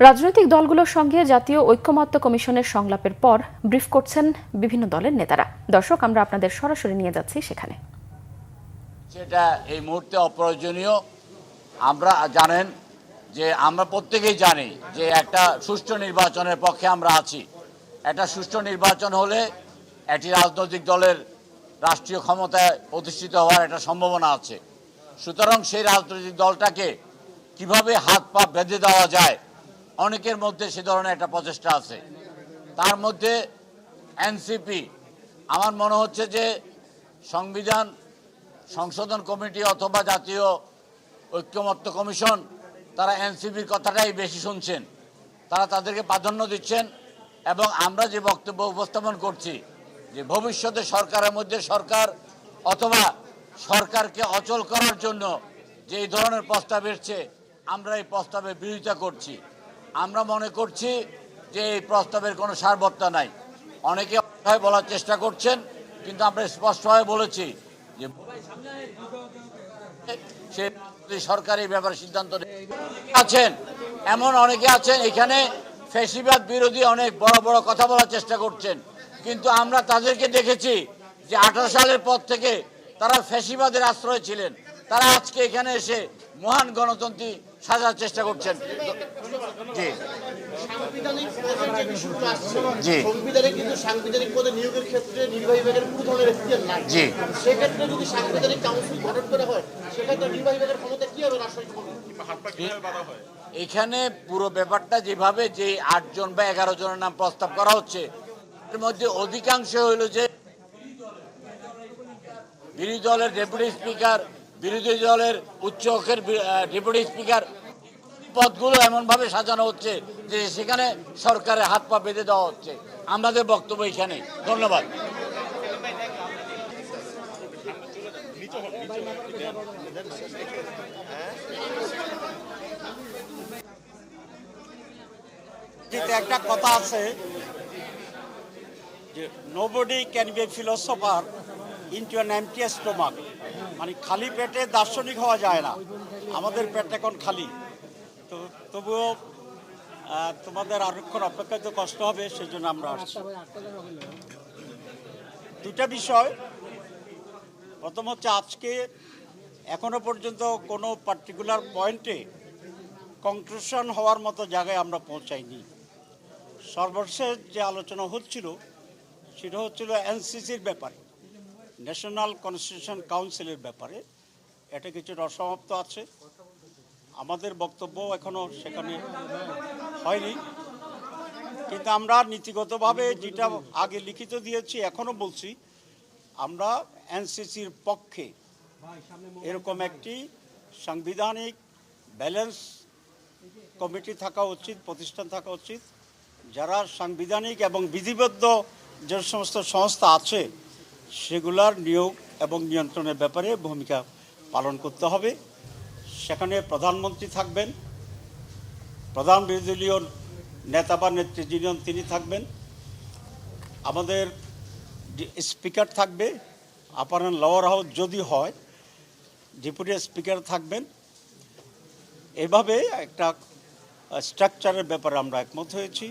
রাজনৈতিক দলগুলোর সঙ্গে জাতীয় ঐক্যমত্য কমিশনের সংলাপের পর ব্রিফ করছেন বিভিন্ন দলের নেতারা। দর্শক, আমরা আপনাদের সরাসরি নিয়ে যাচ্ছি সেখানে। সেটা এই মুহূর্তে অপ্রয়োজনীয়। আমরা জানেন যে আমরা প্রত্যেকেই জানি যে একটা সুষ্ঠু নির্বাচনের পক্ষে আমরা আছি। একটা সুষ্ঠু নির্বাচন হলে একটি রাজনৈতিক দলের রাষ্ট্রীয় ক্ষমতায় প্রতিষ্ঠিত হওয়ার একটা সম্ভাবনা আছে। সুতরাং সেই রাজনৈতিক দলটাকে কিভাবে হাত পা বেঁধে দেওয়া যায়, অনেকের মধ্যে সে ধরনের একটা প্রচেষ্টা আছে। তার মধ্যে এনসিপি, আমার মনে হচ্ছে যে সংবিধান সংশোধন কমিটি অথবা জাতীয় ঐক্যমত্য কমিশন তারা এনসিপির কথাটাই বেশি শুনছেন, তারা তাদেরকে প্রাধান্য দিচ্ছেন। এবং আমরা যে বক্তব্য উপস্থাপন করছি যে ভবিষ্যতে সরকারের মধ্যে সরকার অথবা সরকারকে অচল করার জন্য যে এই ধরনের প্রস্তাব এসছে, আমরা এই প্রস্তাবের বিরোধিতা করছি। আমরা মনে করছি যে এই প্রস্তাবের কোনো সারবত্তা নাই। অনেকে বলার চেষ্টা করছেন, কিন্তু আমরা স্পষ্টভাবে বলেছি যে সে সরকার এই ব্যাপারে সিদ্ধান্ত আছেন। এমন অনেকে আছেন এখানে ফ্যাসিবাদ বিরোধী অনেক বড় বড় কথা বলার চেষ্টা করছেন, কিন্তু আমরা তাদেরকে দেখেছি যে 18 সালের পর থেকে তারা ফ্যাসিবাদের আশ্রয় ছিলেন। তারা আজকে এখানে এসে মহান গণতন্ত্রী সাজার চেষ্টা করছেন। জি জি সংবিধানে কিন্তু সাংবিধানিক পদে নিয়োগের ক্ষেত্রে নির্বাহী বিভাগের কোনো ধরনের এখতিয়ার নাই। জি, সেক্ষেত্রে যদি সাংবিধানিক কাউন্সিল গঠন করা হয়, সেক্ষেত্রে নির্বাহী বিভাগের ক্ষমতা কি হবে রাষ্ট্রীয় এখানে পুরো ব্যাপারটা যেভাবে যে 8 জন বা 11 জনের নাম প্রস্তাব করা হচ্ছে, এর মধ্যে অধিকাংশ হইল যে বিরোধী দলের ডেপুটি স্পিকার, বিরোধী দলের উচ্চ কক্ষের ডেপুটি স্পিকার পদগুলো এমনভাবে সাজানো হচ্ছে যে সেখানে সরকারের হাত পা বেঁধে দেওয়া হচ্ছে। আমাদের বক্তব্য এখানে। ধন্যবাদ। একটা কথা আছে যে nobody can B A philosopher into an empty stomach, মানে খালি পেটে দার্শনিক হওয়া যায় না। আমাদের পেট এখন খালি, তো তবুও তোমাদের আরক্ষণ অপেক্ষা তো কষ্ট হবে, সেজন্য আমরা আসছি। দুটা বিষয়। প্রথম হচ্ছে, আজকে এখনো পর্যন্ত কোনো পার্টিকুলার পয়েন্টে কনক্লুশন হওয়ার মতো জায়গায় আমরা পৌঁছাইনি। সর্বশেষ যে আলোচনা হচ্ছিল সেটা হচ্ছিল এনসিসির ব্যাপারে, ন্যাশনাল কনস্টিটিউশন কাউন্সিলের ব্যাপারে। এটা কিছুটা অসমাপ্ত আছে। আমাদের বক্তব্য এখনও সেখানে হয়নি, কিন্তু আমরা নীতিগতভাবে যেটা আগে লিখিত দিয়েছি এখনও বলছি, আমরা এনসিসির পক্ষে এরকম একটি সাংবিধানিক ব্যালেন্স কমিটি থাকা উচিত, প্রতিষ্ঠান থাকা উচিত, যারা সাংবিধানিক এবং বিধিবদ্ধ যে সমস্ত সংস্থা আছে সেগুলার নিয়োগ এবং নিয়ন্ত্রণের ব্যাপারে ভূমিকা পালন করতে হবে। সেখানে প্রধানমন্ত্রী থাকবেন, প্রধান বিরোধী দলীয় নেতা বা নেত্রী যিনি তিনি থাকবেন, আমাদের স্পিকার থাকবে, আপার অ্যান্ড লোয়ার হাউস যদি হয় ডেপুটি স্পিকার থাকবেন। এভাবে একটা স্ট্রাকচারের ব্যাপারে আমরা একমত হয়েছি।